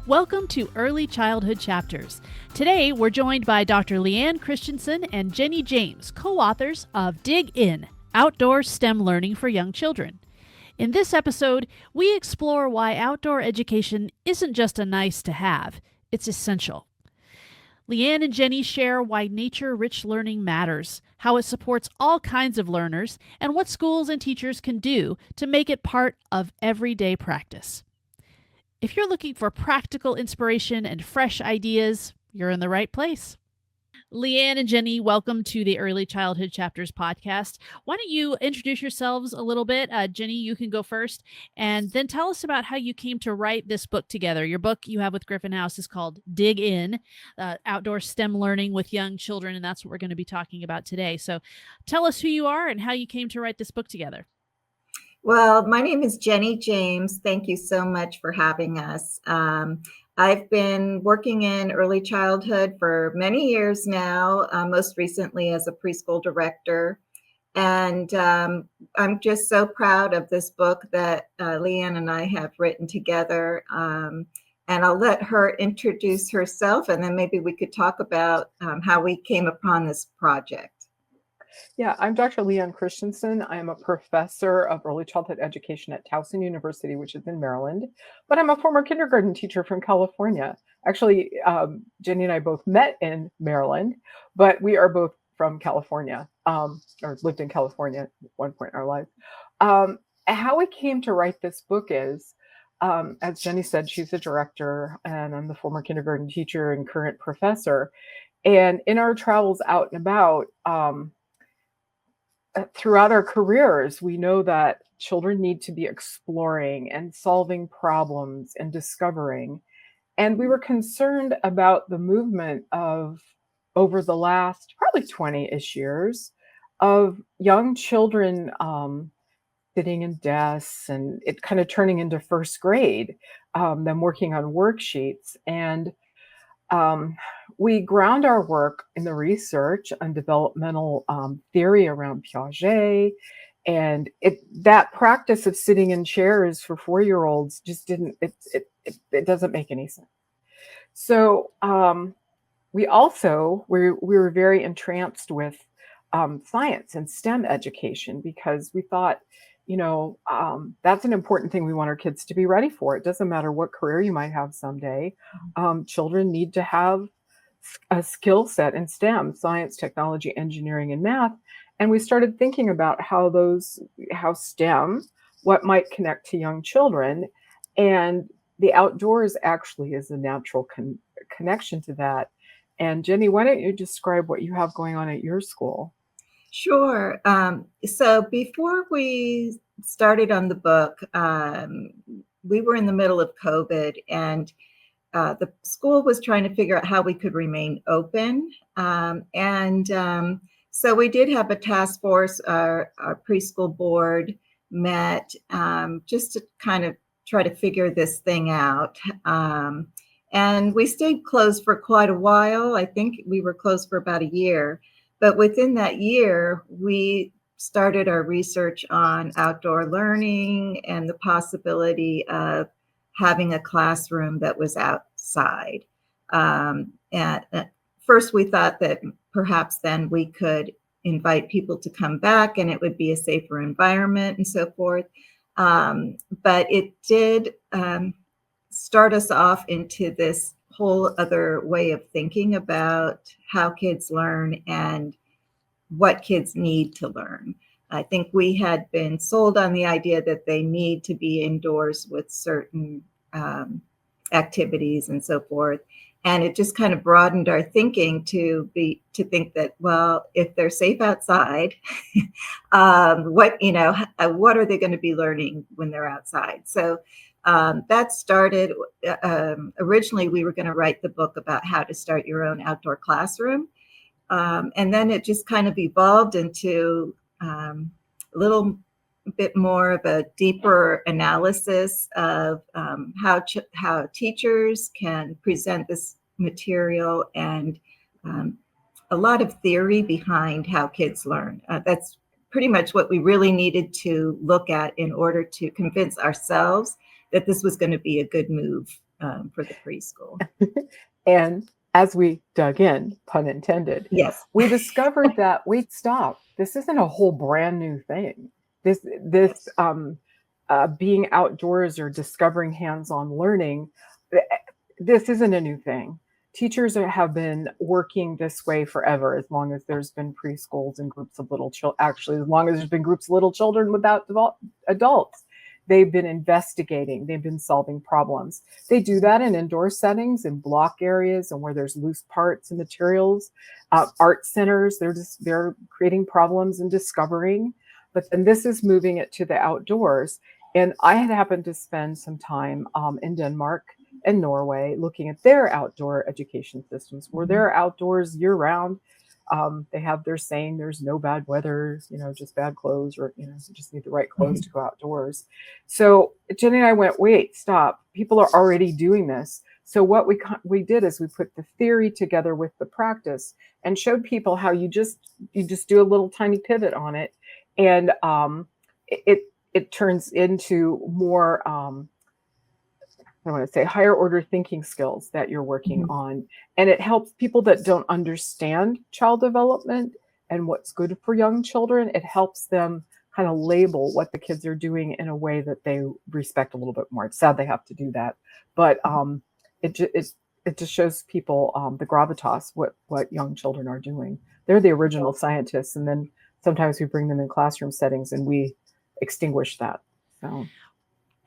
Welcome to Early Childhood Chapters. Today, we're joined by Dr. Lea Ann Christenson and Jenny James, co-authors of Dig In, Outdoor STEM Learning for Young Children. In this episode, we explore why outdoor education isn't just a nice to have, it's essential. Lea Ann and Jenny share why nature-rich learning matters, how it supports all kinds of learners, and what schools and teachers can do to make it part of everyday practice. If you're looking for practical inspiration and fresh ideas, you're in the right place. Lea Ann and Jenny, welcome to the Early Childhood Chapters podcast. Why don't you introduce yourselves a little bit? Jenny, you can go first, and then tell us about how you came to write this book together. Your book you have with Griffin House is called Dig In, Outdoor STEM Learning with Young Children, and that's what we're going to be talking about today. So tell us who you are and how you came to write this book together. Well, my name is Jenny James. Thank you so much for having us. I've been working in early childhood for many years now, most recently as a preschool director. And I'm just so proud of this book that Lea Ann and I have written together. And I'll let her introduce herself, and then maybe we could talk about how we came upon this project. Yeah, I'm Dr. Lea Ann Christenson. I am a professor of early childhood education at Towson University, which is in Maryland, but I'm a former kindergarten teacher from California. Actually, Jenny and I both met in Maryland, but we are both from California, or lived in California at one point in our life. How we came to write this book is, as Jenny said, she's a director, and I'm the former kindergarten teacher and current professor. And in our travels out and about, throughout our careers, we know that children need to be exploring and solving problems and discovering. And we were concerned about the movement of, over the last probably 20-ish years, of young children sitting in desks and it kind of turning into first grade, them working on worksheets. And we ground our work in the research and developmental theory around Piaget, and that practice of sitting in chairs for 4-year-olds just didn't. It doesn't make any sense. So we were very entranced with science and STEM education because we thought, that's an important thing we want our kids to be ready for. It doesn't matter what career you might have someday. Children need to have a skill set in STEM, science, technology, engineering, and math. And we started thinking about how STEM, what might connect to young children. And the outdoors actually is a natural connection to that. And Jenny, why don't you describe what you have going on at your school? Sure. So before we started on the book, we were in the middle of COVID, and the school was trying to figure out how we could remain open. So we did have a task force. Our preschool board met just to kind of try to figure this thing out. And we stayed closed for quite a while. I think we were closed for about a year. But within that year, we started our research on outdoor learning and the possibility of having a classroom that was outside. And at first, we thought that perhaps then we could invite people to come back and it would be a safer environment and so forth. But it did start us off into this whole other way of thinking about how kids learn and what kids need to learn. I think we had been sold on the idea that they need to be indoors with certain activities and so forth. And it just kind of broadened our thinking to think that, well, if they're safe outside, what are they going to be learning when they're outside? So that started, originally we were going to write the book about how to start your own outdoor classroom. And then it just kind of evolved into a little bit more of a deeper analysis of how teachers can present this material and a lot of theory behind how kids learn. That's pretty much what we really needed to look at in order to convince ourselves that this was going to be a good move for the preschool. And as we dug in, pun intended, Yes. we discovered that, wait, stop, this isn't a whole brand new thing. This being outdoors or discovering hands-on learning, this isn't a new thing. Teachers have been working this way forever, as long as there's been preschools and groups of little children. Actually, as long as there's been groups of little children without adults, they've been investigating, they've been solving problems. They do that in indoor settings, in block areas, and where there's loose parts and materials. Art centers, they're creating problems and discovering. But then this is moving it to the outdoors. And I had happened to spend some time in Denmark and Norway looking at their outdoor education systems, where they're outdoors year round. They have their saying, there's no bad weather, just bad clothes, or, you just need the right clothes to go outdoors. So Jenny and I went, wait, stop. People are already doing this. So what we did is we put the theory together with the practice and showed people how you just do a little tiny pivot on it. And it turns into more, I want to say, higher order thinking skills that you're working on. And it helps people that don't understand child development and what's good for young children. It helps them kind of label what the kids are doing in a way that they respect a little bit more. It's sad they have to do that, but it just shows people the gravitas, what young children are doing. They're the original scientists. And then sometimes we bring them in classroom settings and we extinguish that. So,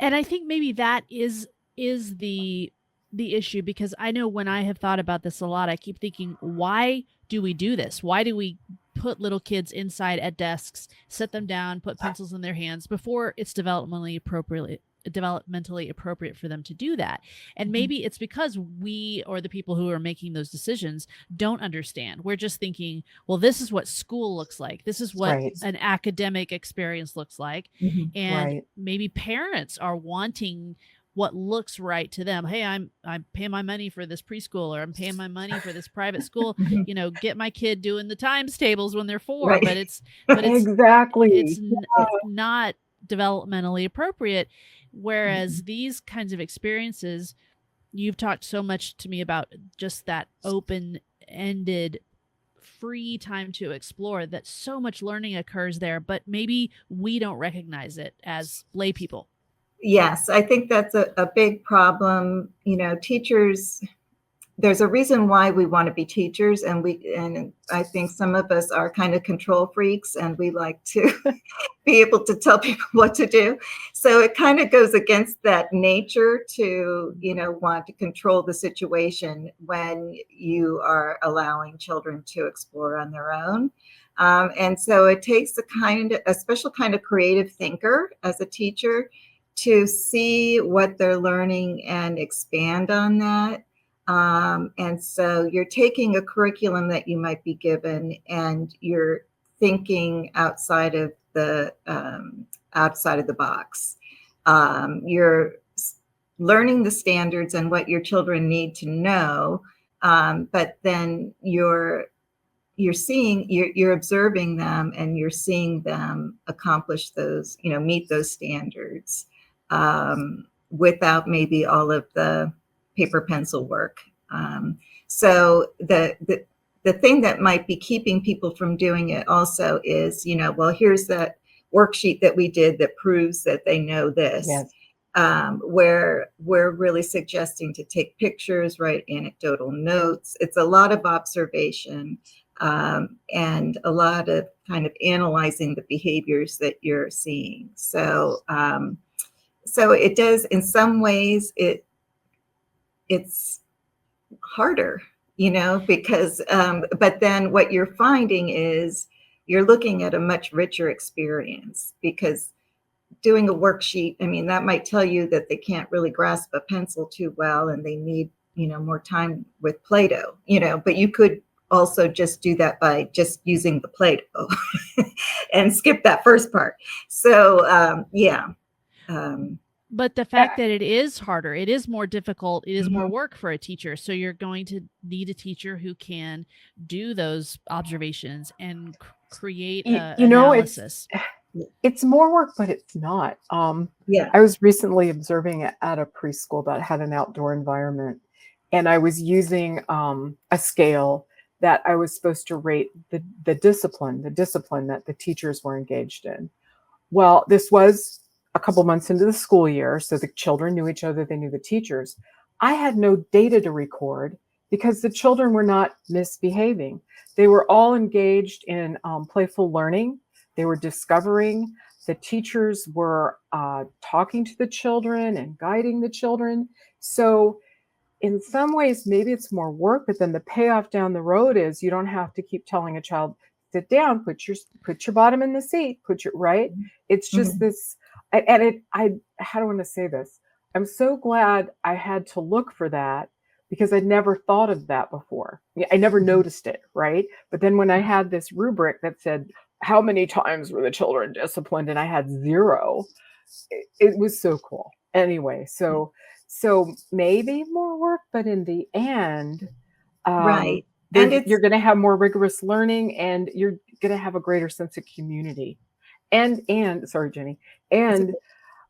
and I think maybe that is the issue, because I know when I have thought about this a lot, I keep thinking, why do we do this? Why do we put little kids inside at desks, sit them down, put pencils in their hands before it's developmentally appropriate for them to do that? And maybe it's because we, or the people who are making those decisions, don't understand. We're just thinking, well, this is what school looks like. This is what an academic experience looks like. And maybe parents are wanting what looks right to them. Hey, I'm paying my money for this preschool, or I'm paying my money for this private school, get my kid doing the times tables when they're 4, but it's exactly, it's not developmentally appropriate. Whereas these kinds of experiences, you've talked so much to me about just that open-ended free time to explore, that so much learning occurs there, but maybe we don't recognize it as lay people. Yes, I think that's a big problem. Teachers, there's a reason why we want to be teachers, and I think some of us are kind of control freaks, and we like to be able to tell people what to do. So it kind of goes against that nature to, want to control the situation when you are allowing children to explore on their own. And so it takes a special kind of creative thinker as a teacher to see what they're learning and expand on that. And so you're taking a curriculum that you might be given, and you're thinking outside of the box. You're learning the standards and what your children need to know, but then you're observing them, and you're seeing them accomplish those, meet those standards, without maybe all of the paper pencil work. So the thing that might be keeping people from doing it also is, well, here's that worksheet that we did that proves that they know this. Yes. Where we're really suggesting to take pictures, write anecdotal notes. It's a lot of observation, and a lot of kind of analyzing the behaviors that you're seeing. So it does, in some ways, it's harder, because, but then what you're finding is you're looking at a much richer experience, because doing a worksheet, that might tell you that they can't really grasp a pencil too well, and they need, more time with Play-Doh, but you could also just do that by just using the Play-Doh and skip that first part. So, but the fact that it is harder, it is more difficult, it is more work for a teacher. So you're going to need a teacher who can do those observations and create analysis. It's more work, but it's not. Yeah. I was recently observing at a preschool that had an outdoor environment, and I was using a scale that I was supposed to rate the discipline that the teachers were engaged in. Well, this was a couple months into the school year, so the children knew each other, they knew the teachers. I had no data to record because the children were not misbehaving. They were all engaged in playful learning. They were discovering. The teachers were talking to the children and guiding the children. So in some ways, maybe it's more work, but then the payoff down the road is you don't have to keep telling a child, sit down, put your bottom in the seat, put your right. It's just Mhm. this, and I how do I want to say this? I'm so glad I had to look for that because I'd never thought of that before. Yeah, I never Mhm. noticed it, right? But then when I had this rubric that said, how many times were the children disciplined? And I had zero, it was so cool. Anyway, so maybe more work, but in the end, Right. And there's it's you're going to have more rigorous learning, and you're going to have a greater sense of community. And sorry, Jenny, it's and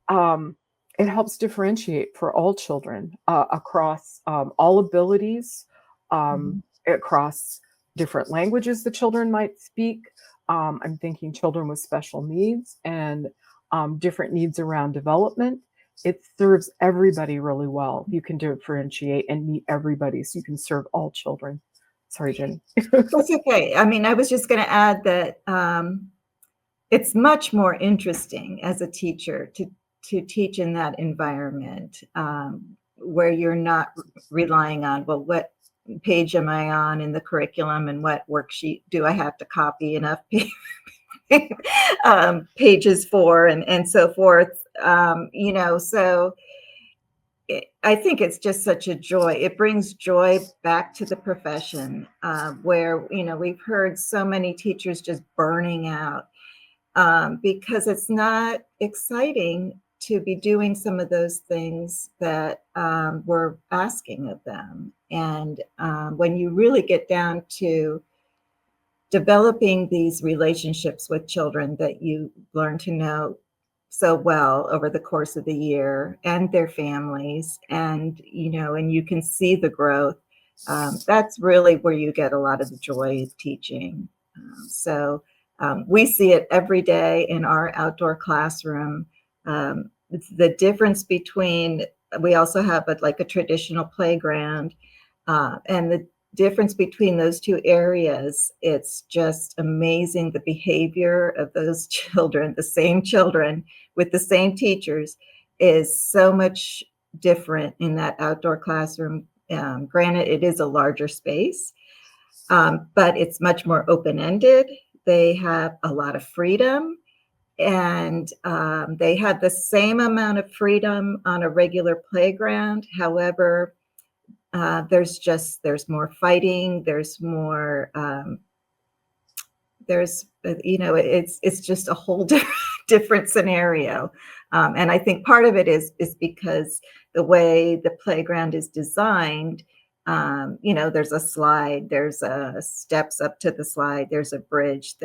um, it helps differentiate for all children across all abilities, Mhm. across different languages the children might speak. I'm thinking children with special needs and different needs around development. It serves everybody really well. You can differentiate and meet everybody so you can serve all children. Sorry, Jenny. That's okay. I mean, I was just going to add that it's much more interesting as a teacher to teach in that environment where you're not relying on, well, what page am I on in the curriculum and what worksheet do I have to copy enough pages for and so forth. So I think it's just such a joy. It brings joy back to the profession where, we've heard so many teachers just burning out because it's not exciting to be doing some of those things that we're asking of them. And when you really get down to developing these relationships with children that you learn to know so well over the course of the year and their families, and you can see the growth, that's really where you get a lot of the joy of teaching. We see it every day in our outdoor classroom. The difference between, we also have like a traditional playground, and the difference between those two areas, it's just amazing. The behavior of those children, the same children with the same teachers, is so much different in that outdoor classroom. Granted, it is a larger space, but it's much more open-ended. They have a lot of freedom, and they have the same amount of freedom on a regular playground. However, there's more fighting, there's more there's it's just a whole different scenario. And I think part of it is because the way the playground is designed, there's a slide, there's steps up to the slide, there's a bridge,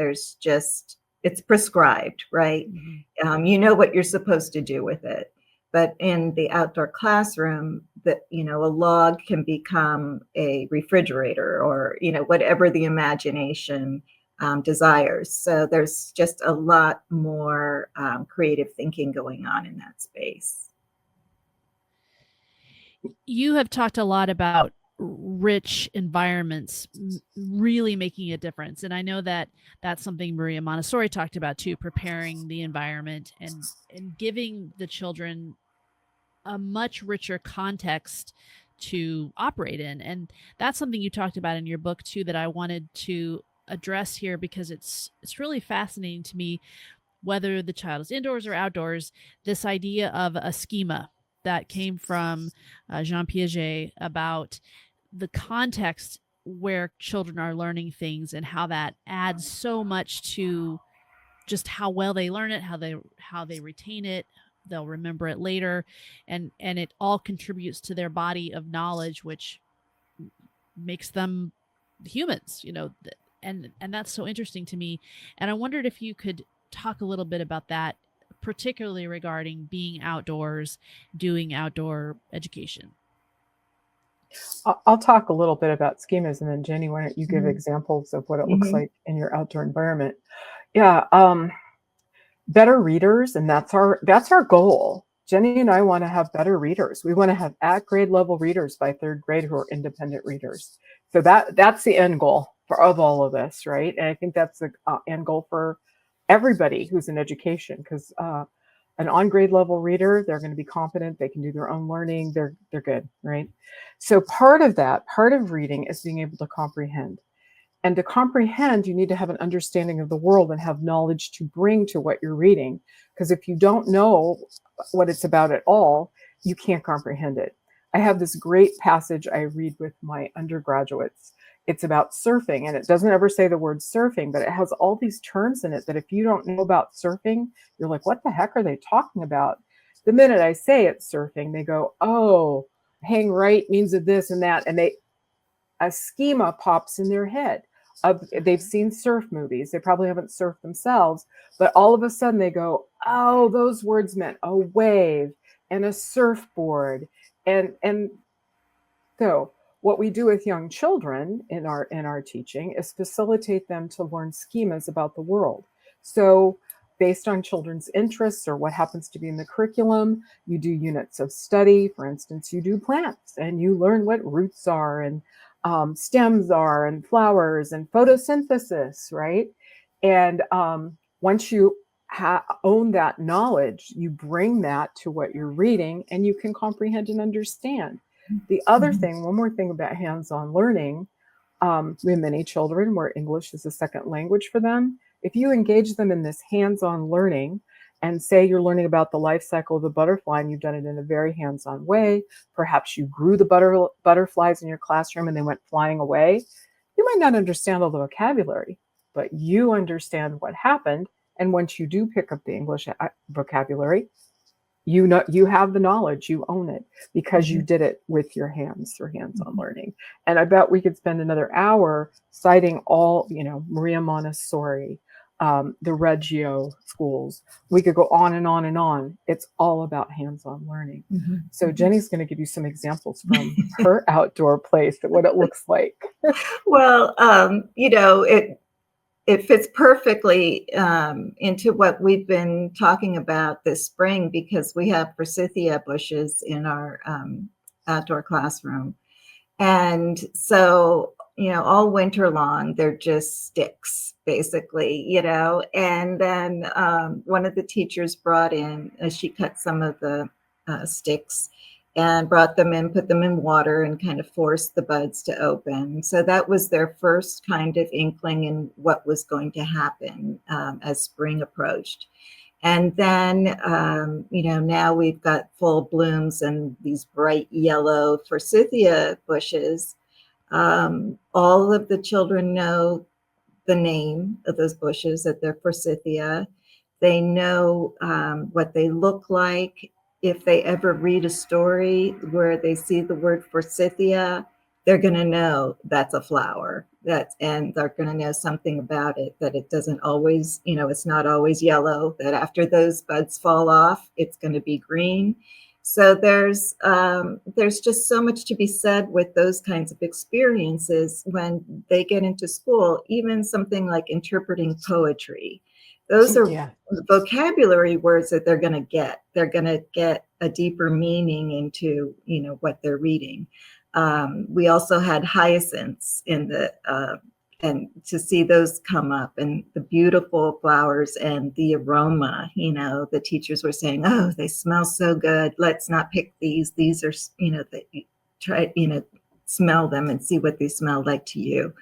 it's prescribed, right? Mhm. You know what you're supposed to do with it. But in the outdoor classroom, a log can become a refrigerator, or whatever the imagination desires. So there's just a lot more creative thinking going on in that space. You have talked a lot about rich environments really making a difference. And I know that that's something Maria Montessori talked about too, preparing the environment and giving the children a much richer context to operate in. And that's something you talked about in your book too that I wanted to address here because it's really fascinating to me, whether the child is indoors or outdoors, this idea of a schema that came from Jean Piaget about the context where children are learning things and how that adds so much to just how well they learn it, how they retain it, they'll remember it later, and it all contributes to their body of knowledge, which makes them humans, and that's so interesting to me. And I wondered if you could talk a little bit about that, particularly regarding being outdoors, doing outdoor education? I'll talk a little bit about schemas, and then Jenny, why don't you give Mhm. examples of what it looks Mhm. like in your outdoor environment? Yeah, better readers, and that's our goal. Jenny and I want to have better readers. We want to have at grade level readers by third grade who are independent readers. So that's the end goal of all of this, right? And I think that's the end goal for everybody who's in education, because an on grade level reader, they're going to be competent, they can do their own learning, they're good, right? So part of reading is being able to comprehend. And to comprehend, you need to have an understanding of the world and have knowledge to bring to what you're reading. Because if you don't know what it's about at all, you can't comprehend it. I have this great passage I read with my undergraduates. It's about surfing, and it doesn't ever say the word surfing, but it has all these terms in it that if you don't know about surfing, you're like, what the heck are they talking about? The minute I say it's surfing, they go, oh, hang right means of this and that. And a schema pops in their head. They've seen surf movies. They probably haven't surfed themselves, but all of a sudden they go, oh, those words meant a wave and a surfboard. And so what we do with young children in our teaching is facilitate them to learn schemas about the world. So based on children's interests or what happens to be in the curriculum, you do units of study. For instance, you do plants and you learn what roots are and stems are and flowers and photosynthesis, right? And once you own that knowledge, you bring that to what you're reading and you can comprehend and understand. The other Mhm. thing, one more thing about hands-on learning, we have many children where English is a second language for them. If you engage them in this hands-on learning and say you're learning about the life cycle of the butterfly and you've done it in a very hands-on way, perhaps you grew the butterflies in your classroom and they went flying away, you might not understand all the vocabulary, but you understand what happened. And once you do pick up the English vocabulary, you know you have the knowledge, you own it because you Mhm. did it with your hands through hands-on Mhm. learning. And I bet we could spend another hour citing all, Maria Montessori, the Reggio schools. We could go on and on and on. It's all about hands-on learning. Mhm. So Mhm. Jenny's going to give you some examples from her outdoor place, what it looks like. Well, it fits perfectly into what we've been talking about this spring because we have forsythia bushes in our outdoor classroom. And so, all winter long, they're just sticks, basically, And then one of the teachers brought in, she cut some of the sticks and brought them in, put them in water, and kind of forced the buds to open. So that was their first kind of inkling in what was going to happen as spring approached. And then, now we've got full blooms and these bright yellow forsythia bushes. All of the children know the name of those bushes, that they're forsythia. They know what they look like. If they ever read a story where they see the word forsythia, they're going to know that's a flower. And they're going to know something about it, that it doesn't always, it's not always yellow, that after those buds fall off, it's going to be green. So there's just so much to be said with those kinds of experiences when they get into school, even something like interpreting poetry. Those are Yeah. vocabulary words that they're going to get. They're going to get a deeper meaning into, what they're reading. We also had hyacinths in the and to see those come up and the beautiful flowers and the aroma, the teachers were saying, oh, they smell so good. Let's not pick these. These are, try, smell them and see what they smell like to you.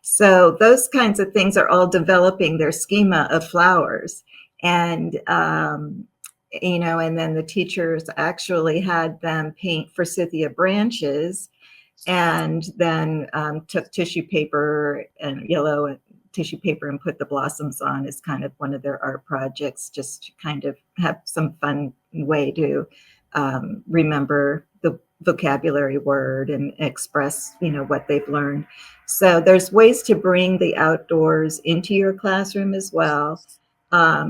So those kinds of things are all developing their schema of flowers. And, and then the teachers actually had them paint forsythia branches and then took tissue paper and yellow tissue paper and put the blossoms on as kind of one of their art projects, just to kind of have some fun way to remember the vocabulary word and express, what they've learned. So there's ways to bring the outdoors into your classroom as well.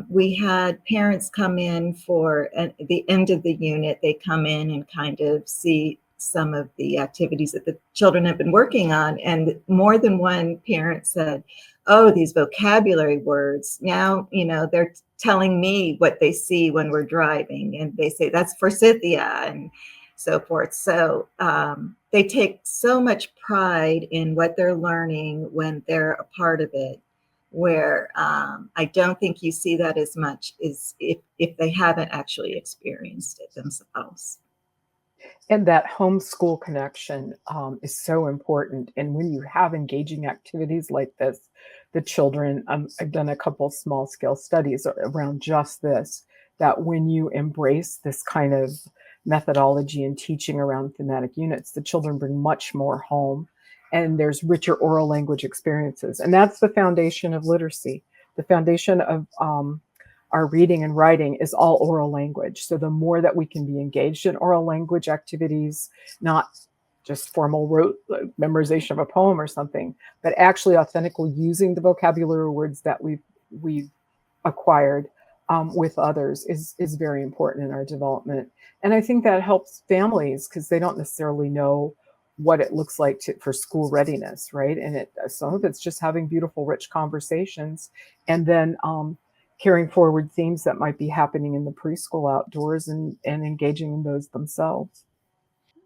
We had parents come in for the end of the unit. They come in and kind of see some of the activities that the children have been working on. And more than one parent said, oh, these vocabulary words, now, they're telling me what they see when we're driving. And they say, that's forsythia and so forth. So they take so much pride in what they're learning when they're a part of it, where I don't think you see that as much as if they haven't actually experienced it themselves. And that homeschool connection is so important. And when you have engaging activities like this, the children, I've done a couple small scale studies around just this, that when you embrace this kind of methodology and teaching around thematic units, the children bring much more home, and there's richer oral language experiences. And that's the foundation of literacy. The foundation of our reading and writing is all oral language. So the more that we can be engaged in oral language activities, not just formal rote memorization of a poem or something, but actually authentically using the vocabulary words that we've acquired with others is very important in our development. And I think that helps families because they don't necessarily know what it looks like for school readiness, right? And some of it's just having beautiful, rich conversations, and then carrying forward themes that might be happening in the preschool outdoors and engaging in those themselves.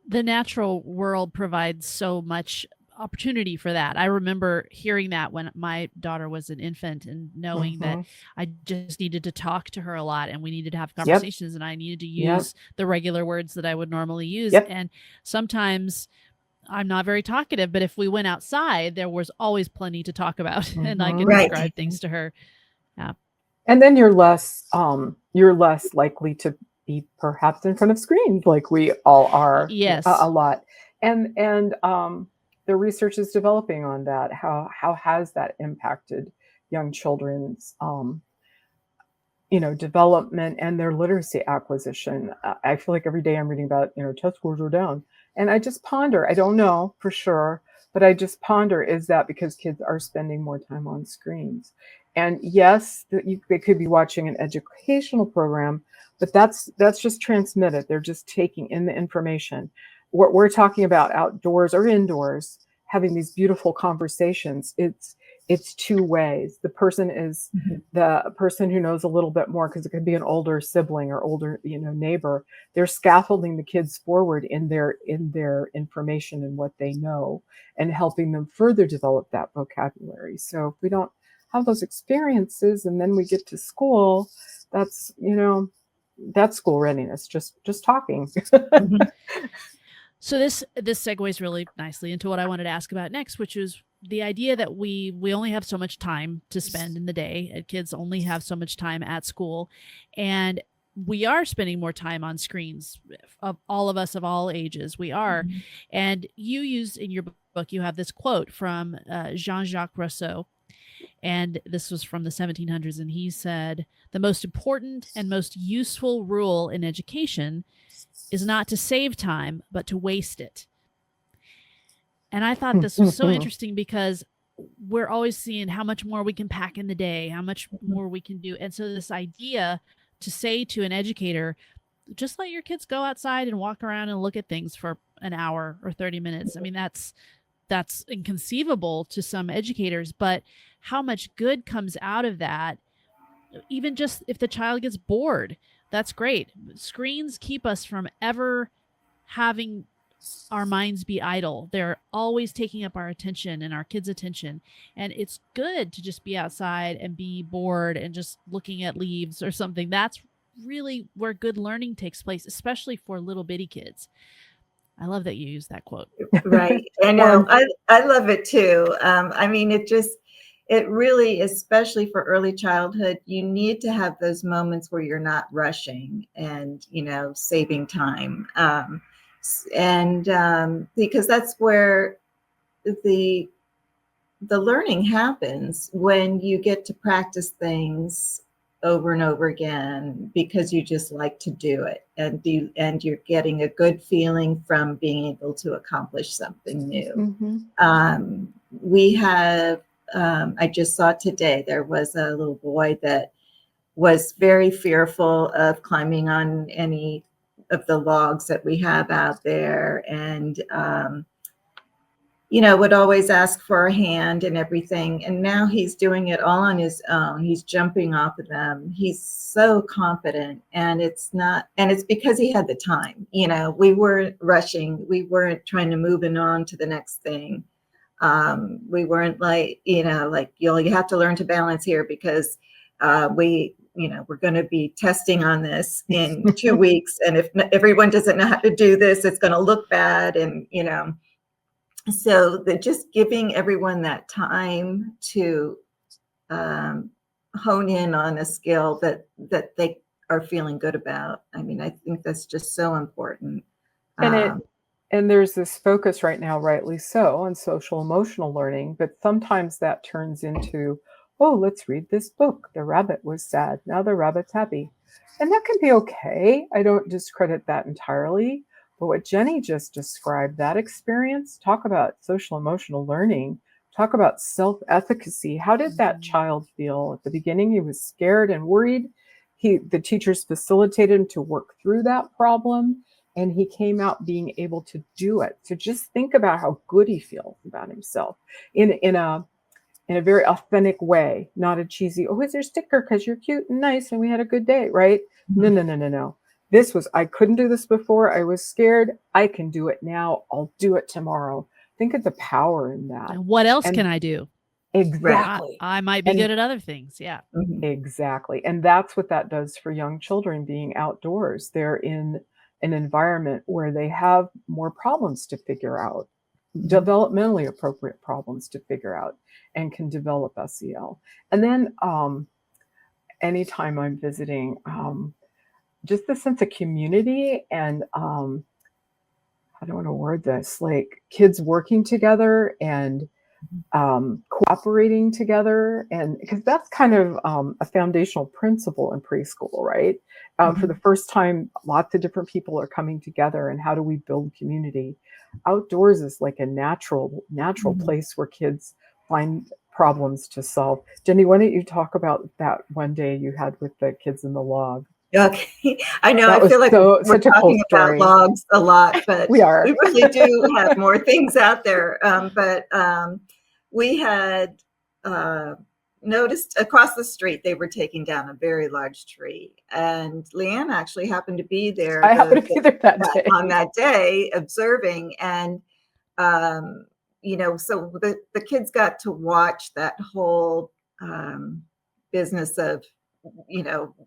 The natural world provides so much opportunity for that. I remember hearing that when my daughter was an infant and knowing that I just needed to talk to her a lot and we needed to have conversations and I needed to use the regular words that I would normally use. And sometimes I'm not very talkative, but if we went outside, there was always plenty to talk about and I could describe things to her. Yeah. And then you're less likely to be perhaps in front of screens like we all are a lot. And the research is developing on that. How has that impacted young children's development and their literacy acquisition? I feel like every day I'm reading about, test scores are down. And I just ponder, I don't know for sure, but I just ponder, is that because kids are spending more time on screens? And yes, they could be watching an educational program, but that's just transmitted. They're just taking in the information. What we're talking about outdoors or indoors, having these beautiful conversations, it's two ways. The person is the person who knows a little bit more, because it could be an older sibling or older, neighbor. They're scaffolding the kids forward in their information and what they know, and helping them further develop that vocabulary. So if we don't have those experiences and then we get to school, that's school readiness, just talking. So this segues really nicely into what I wanted to ask about next, which is the idea that we only have so much time to spend in the day, and kids only have so much time at school, and we are spending more time on screens. Of all of us of all ages, we are. And you use in your book, you have this quote from Jean-Jacques Rousseau, and this was from the 1700s, and he said, "The most important and most useful rule in education is not to save time, but to waste it." And I thought this was so interesting because we're always seeing how much more we can pack in the day, how much more we can do. And so this idea to say to an educator, just let your kids go outside and walk around and look at things for an hour or 30 minutes. I mean, that's inconceivable to some educators, but how much good comes out of that, even just if the child gets bored, that's great. Screens keep us from ever having our minds be idle. They're always taking up our attention and our kids' attention. And it's good to just be outside and be bored and just looking at leaves or something. That's really where good learning takes place, especially for little bitty kids. I love that you use that quote. Right. I know. I love it too. I mean, it really, especially for early childhood, you need to have those moments where you're not rushing and, saving time. Because that's where the learning happens, when you get to practice things over and over again because you just like to do it, and you're getting a good feeling from being able to accomplish something new. We have, I just saw today, there was a little boy that was very fearful of climbing on any of the logs that we have out there, and would always ask for a hand and everything. And now he's doing it all on his own. He's jumping off of them. He's so confident, and it's because he had the time. We weren't rushing. We weren't trying to move on to the next thing. We weren't like, you have to learn to balance here because we're going to be testing on this in 2 weeks. And if everyone doesn't know how to do this, it's going to look bad. And, so just giving everyone that time to hone in on a skill that they are feeling good about. I mean, I think that's just so important. And there's this focus right now, rightly so, on social emotional learning, but sometimes that turns into, oh, let's read this book. The rabbit was sad. Now the rabbit's happy. And that can be okay. I don't discredit that entirely. But what Jenny just described, that experience, talk about social emotional learning, talk about self-efficacy. How did that child feel at the beginning? He was scared and worried. The teachers facilitated him to work through that problem, and he came out being able to do it. So just think about how good he feels about himself in a very authentic way, not a cheesy, oh, here's your sticker because you're cute and nice and we had a good day, right? No. This was, I couldn't do this before. I was scared. I can do it now. I'll do it tomorrow. Think of the power in that. And what else can I do? Exactly. I might be good at other things. Yeah. Exactly. And that's what that does for young children being outdoors. They're in an environment where they have more problems to figure out, developmentally appropriate problems to figure out, and can develop SEL. And then anytime I'm visiting, just the sense of community and I don't want to word this, like kids working together and cooperating together, and because that's kind of a foundational principle in preschool, right? For the first time, lots of different people are coming together, and how do we build community? Outdoors is like a natural place where kids find problems to solve. Jenny, why don't you talk about that one day you had with the kids in the log? Okay, I know. That I feel like we're such a cool talking about story. logs a lot, but We are. we really do have more things out there. But we had noticed across the street they were taking down a very large tree, and Lea Ann actually happened to be there. I happened to be there that day. On that day, observing, and so the kids got to watch that whole business of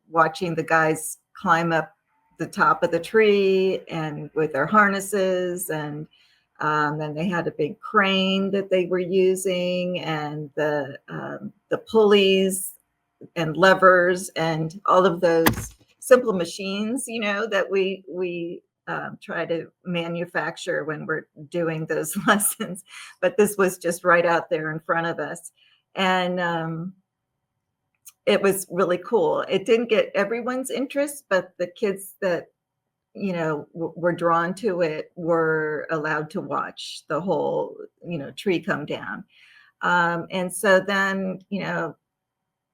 watching the guys climb up the top of the tree and with their harnesses, and then they had a big crane that they were using, and the pulleys and levers and all of those simple machines, that we try to manufacture when we're doing those lessons. But this was just right out there in front of us, and it was really cool. It didn't get everyone's interest, but the kids that, were drawn to it were allowed to watch the whole, tree come down. And so then,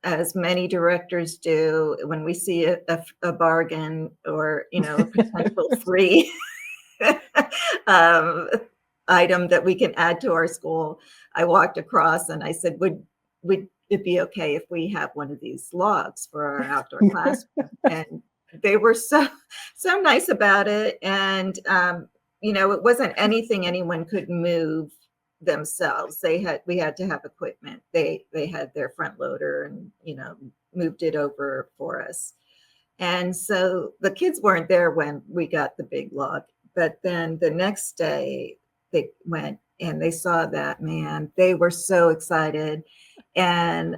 as many directors do, when we see a bargain or, a potential free item that we can add to our school, I walked across and I said, would it'd be okay if we have one of these logs for our outdoor classroom. And they were so nice about it. And, it wasn't anything anyone could move themselves. We had to have equipment. They had their front loader and, moved it over for us. And so the kids weren't there when we got the big log, but then the next day they went and they saw that, man, they were so excited. And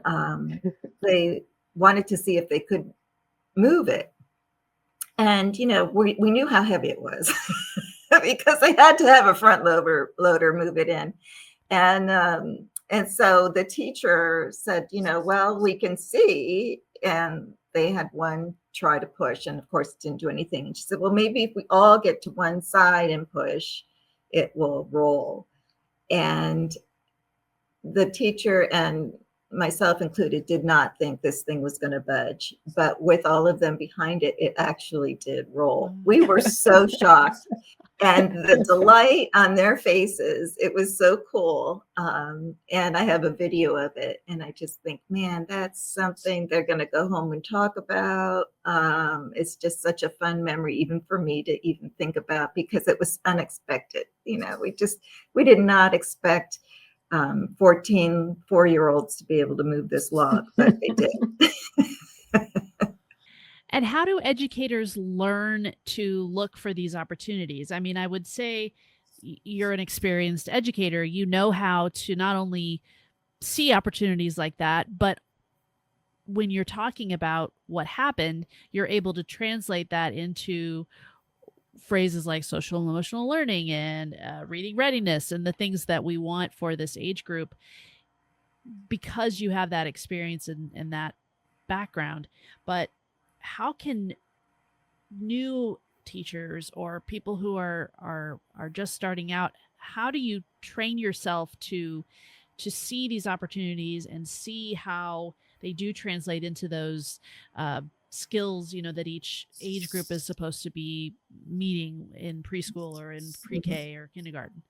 they wanted to see if they could move it. And, we knew how heavy it was because they had to have a front loader move it in. And so the teacher said, well, we can see. And they had one try to push, and of course it didn't do anything. And she said, well, maybe if we all get to one side and push, it will roll. And the teacher and myself included, did not think this thing was going to budge. But with all of them behind it, it actually did roll. We were so shocked. And the delight on their faces, it was so cool. And I have a video of it. And I just think, man, that's something they're going to go home and talk about. It's just such a fun memory, even for me to even think about, because it was unexpected. We did not expect 14 4-year-olds to be able to move this log, but they did. And how do educators learn to look for these opportunities? I mean, I would say you're an experienced educator. You know how to not only see opportunities like that, but when you're talking about what happened, you're able to translate that into phrases like social and emotional learning and reading readiness and the things that we want for this age group, because you have that experience and that background. But how can new teachers or people who are just starting out, how do you train yourself to see these opportunities and see how they do translate into those skills, that each age group is supposed to be meeting in preschool or in pre-K or kindergarten?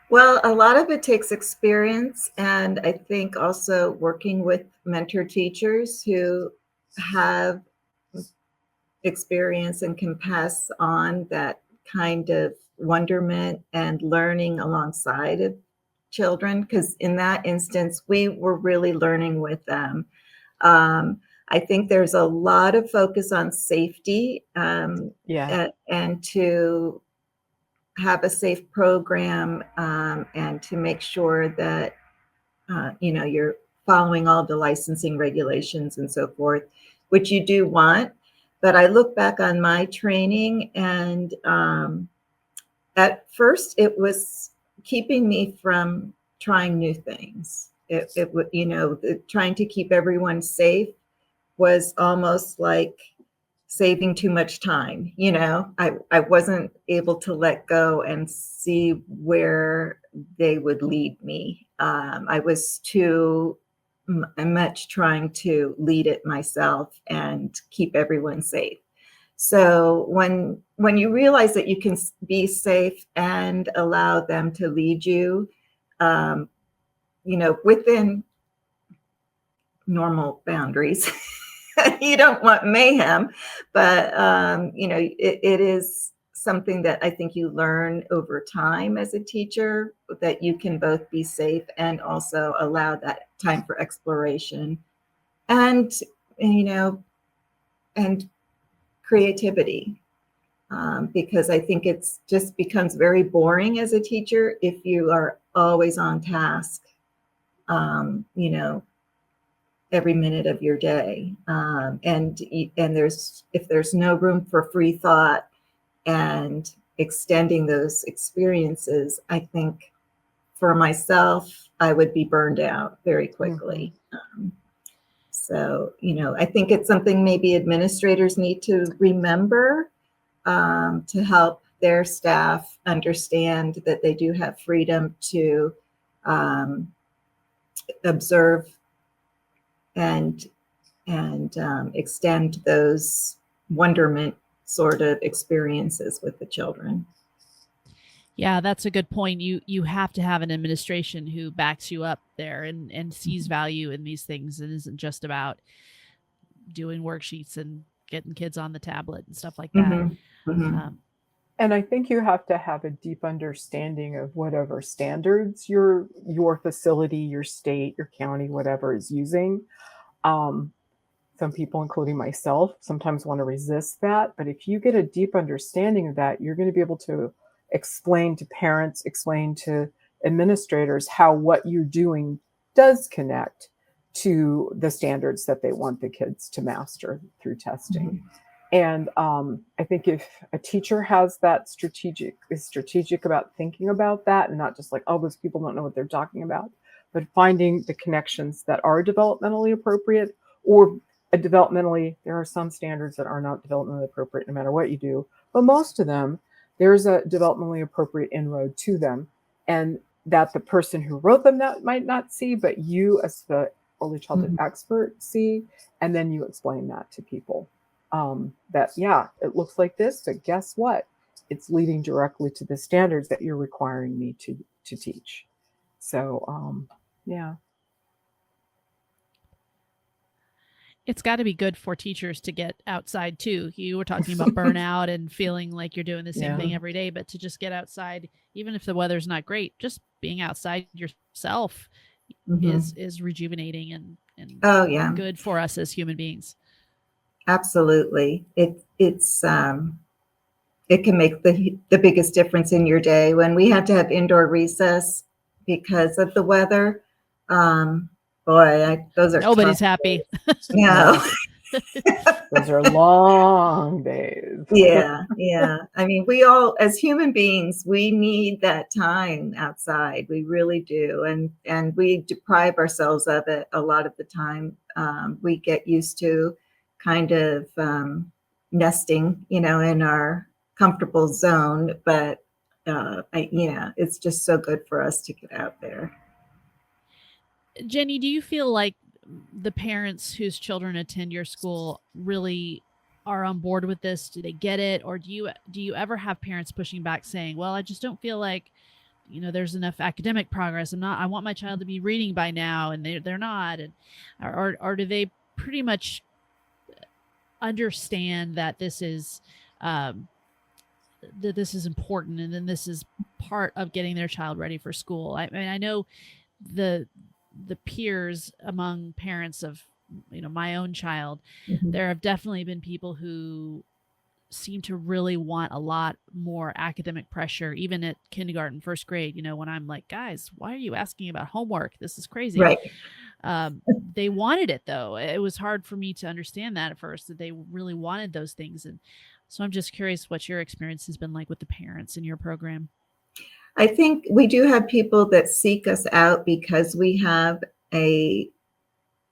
Well, a lot of it takes experience, and I think also working with mentor teachers who have experience and can pass on that kind of wonderment and learning alongside of children, because in that instance, we were really learning with them. I think there's a lot of focus on safety, and to have a safe program, and to make sure that you're following all the licensing regulations and so forth, which you do want. But I look back on my training, and at first it was keeping me from trying new things. It would, trying to keep everyone safe was almost like saving too much time. I wasn't able to let go and see where they would lead me. I was too much trying to lead it myself and keep everyone safe. So when you realize that you can be safe and allow them to lead you, within normal boundaries. You don't want mayhem, but it is something that I think you learn over time as a teacher, that you can both be safe and also allow that time for exploration and and creativity, because I think it's just becomes very boring as a teacher if you are always on task, every minute of your day. And if there's no room for free thought and extending those experiences, I think for myself, I would be burned out very quickly. So, I think it's something maybe administrators need to remember, to help their staff understand that they do have freedom to observe and extend those wonderment sort of experiences with the children. Yeah, that's a good point. You have to have an administration who backs you up there and sees value in these things, and isn't just about doing worksheets and getting kids on the tablet and stuff like that. And I think you have to have a deep understanding of whatever standards your facility, your state, your county, whatever is using. Some people, including myself, sometimes want to resist that. But if you get a deep understanding of that, you're going to be able to explain to parents, explain to administrators how what you're doing does connect to the standards that they want the kids to master through testing. And I think if a teacher has that is strategic about thinking about that, and not just like, oh, those people don't know what they're talking about, but finding the connections that are developmentally appropriate, or there are some standards that are not developmentally appropriate no matter what you do, but most of them, there's a developmentally appropriate inroad to them. And that the person who wrote them might not see, but you as the early childhood expert see, and then you explain that to people. That, yeah, it looks like this, but guess what? It's leading directly to the standards that you're requiring me to teach. So, yeah. It's got to be good for teachers to get outside too. You were talking about burnout and feeling like you're doing the same thing every day, but to just get outside, even if the weather's not great, just being outside yourself is rejuvenating and good for us as human beings. Absolutely. It can make the biggest difference in your day. When we had to have indoor recess because of the weather, those are nobody's happy. No. Those are long days. Yeah. I mean, we all, as human beings, we need that time outside. We really do. And we deprive ourselves of it a lot of the time. We get used to kind of nesting, in our comfortable zone. But, it's just so good for us to get out there. Jenny, do you feel like the parents whose children attend your school really are on board with this? Do they get it? Or do you ever have parents pushing back saying, well, I just don't feel like, there's enough academic progress. I want my child to be reading by now, and they're not. And, or do they pretty much understand that this is, important, and then this is part of getting their child ready for school? I mean, I know the peers among parents of my own child, there have definitely been people who seem to really want a lot more academic pressure, even at kindergarten, first grade, when I'm like, guys, why are you asking about homework? This is crazy. Right. They wanted it, though. It was hard for me to understand that at first, that they really wanted those things. And so I'm just curious what your experience has been like with the parents in your program. I think we do have people that seek us out because we have a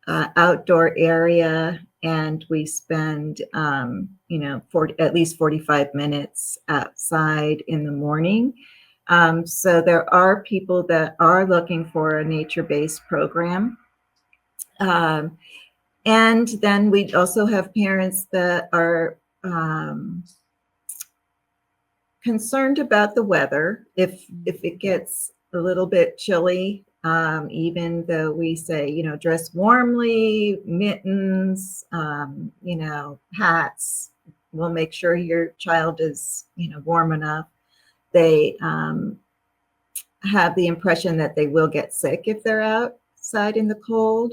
outdoor area, and we spend at least 45 minutes outside in the morning. So there are people that are looking for a nature-based program. And then we also have parents that are concerned about the weather. If it gets a little bit chilly, even though we say, dress warmly, mittens, hats, we'll make sure your child is, warm enough. They have the impression that they will get sick if they're outside in the cold.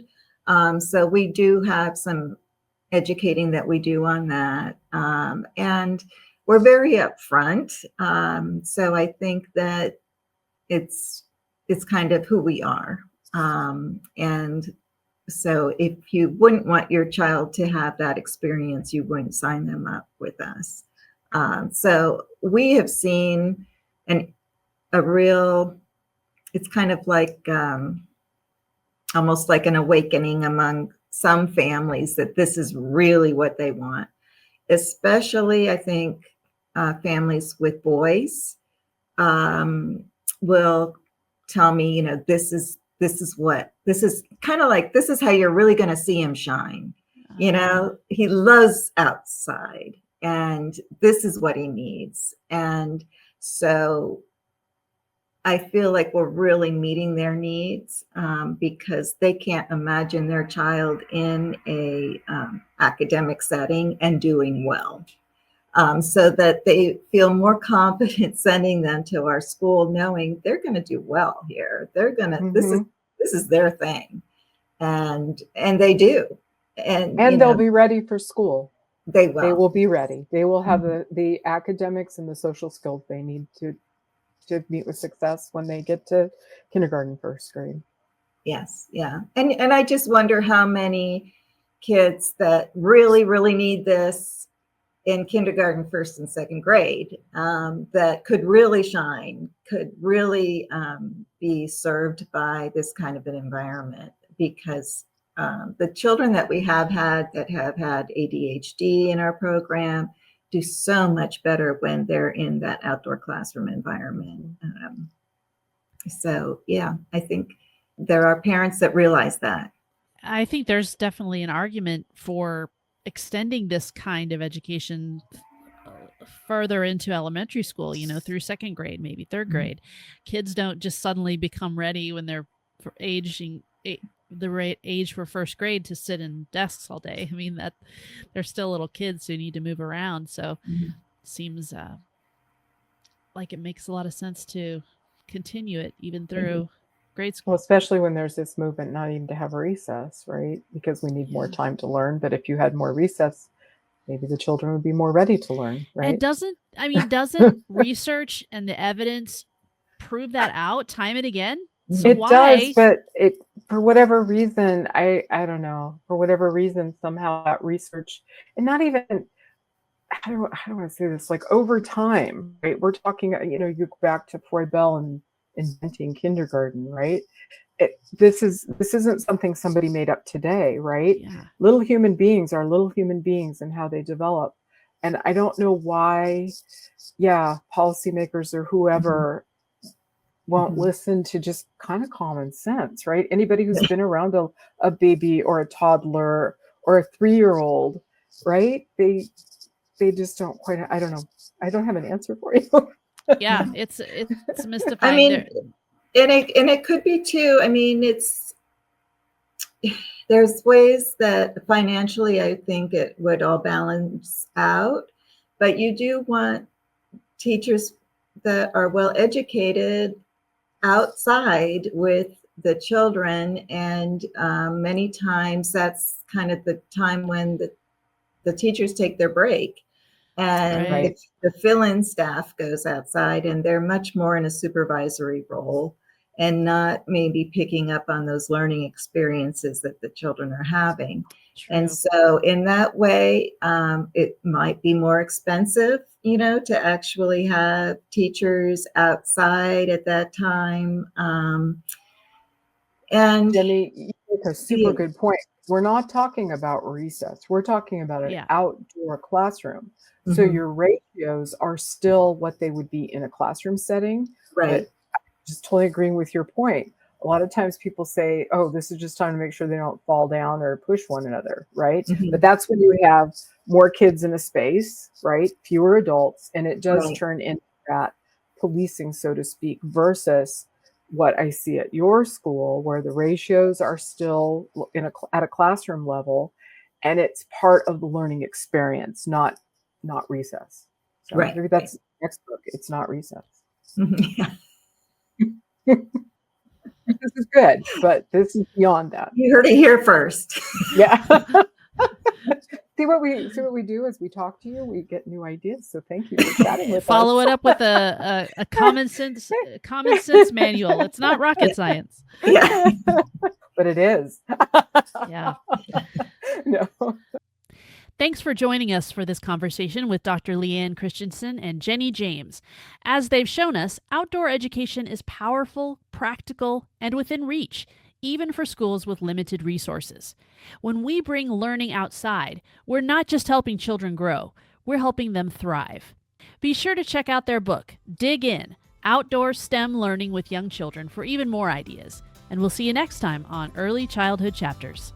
So we do have some educating that we do on that. And we're very upfront. So I think that it's kind of who we are. And so if you wouldn't want your child to have that experience, you wouldn't sign them up with us. So we have seen it's kind of like almost like an awakening among some families that this is really what they want. Especially, I think, families with boys will tell me, this is kind of like, this is how you're really going to see him shine. He loves outside, and this is what he needs. And so I feel like we're really meeting their needs because they can't imagine their child in a academic setting and doing well. So that they feel more confident sending them to our school, knowing they're going to do well here. They're going to, this is their thing. And they do. And they'll be ready for school. They will be ready. They will have the academics and the social skills they need to meet with success when they get to kindergarten, first grade. Yes. Yeah. And I just wonder how many kids that really, really need this in kindergarten, first and second grade, that could really shine, could really be served by this kind of an environment, because the children that we have had ADHD in our program do so much better when they're in that outdoor classroom environment. So, yeah, I think there are parents that realize that. I think there's definitely an argument for extending this kind of education further into elementary school, through second grade, maybe third grade. Kids don't just suddenly become ready when they're the age for first grade to sit in desks all day. I mean, that they're still little kids who need to move around. So it seems like it makes a lot of sense to continue it even through grade school. Well, especially when there's this movement not even to have a recess, right? Because we need more time to learn. But if you had more recess, maybe the children would be more ready to learn, right? And doesn't research and the evidence prove that out time and again? So it does, but for whatever reason, I don't know, for whatever reason, somehow that research, and not even, how do I want to say this, like over time, right? We're talking, you go back to Freud Bell and inventing kindergarten, right? This isn't something somebody made up today, right? Yeah. Little human beings are little human beings and how they develop. And I don't know why, policymakers or whoever won't listen to just kind of common sense, right? Anybody who's been around a baby or a toddler or a 3-year-old, right? They just don't quite, I don't know. I don't have an answer for you. Yeah, it's mystifying. I mean, and it could be too. I mean, there's ways that financially, I think it would all balance out, but you do want teachers that are well educated outside with the children, and many times that's kind of the time when the teachers take their break, and the fill-in staff goes outside, and they're much more in a supervisory role and not maybe picking up on those learning experiences that the children are having. True. And so in that way, it might be more expensive, to actually have teachers outside at that time. And Jenny, you make a super good point. We're not talking about recess. We're talking about an outdoor classroom. So your ratios are still what they would be in a classroom setting. Right. But just totally agreeing with your point. A lot of times people say, oh, this is just time to make sure they don't fall down or push one another, right? But that's when you have more kids in a space, right? Fewer adults, and it does turn into that policing, so to speak, versus what I see at your school, where the ratios are still at a classroom level, and it's part of the learning experience, not recess. So maybe that's next book. It's not recess. This is good, but this is beyond that. You heard it here first. Yeah. See what we do as we talk to you, we get new ideas. So thank you for chatting with us. Follow it up with a common sense manual. It's not rocket science. Yeah. But it is. Yeah. No. Thanks for joining us for this conversation with Dr. Lea Ann Christenson and Jenny James. As they've shown us, outdoor education is powerful, practical, and within reach, even for schools with limited resources. When we bring learning outside, we're not just helping children grow, we're helping them thrive. Be sure to check out their book, Dig In, Outdoor STEM Learning with Young Children, for even more ideas. And we'll see you next time on Early Childhood Chapters.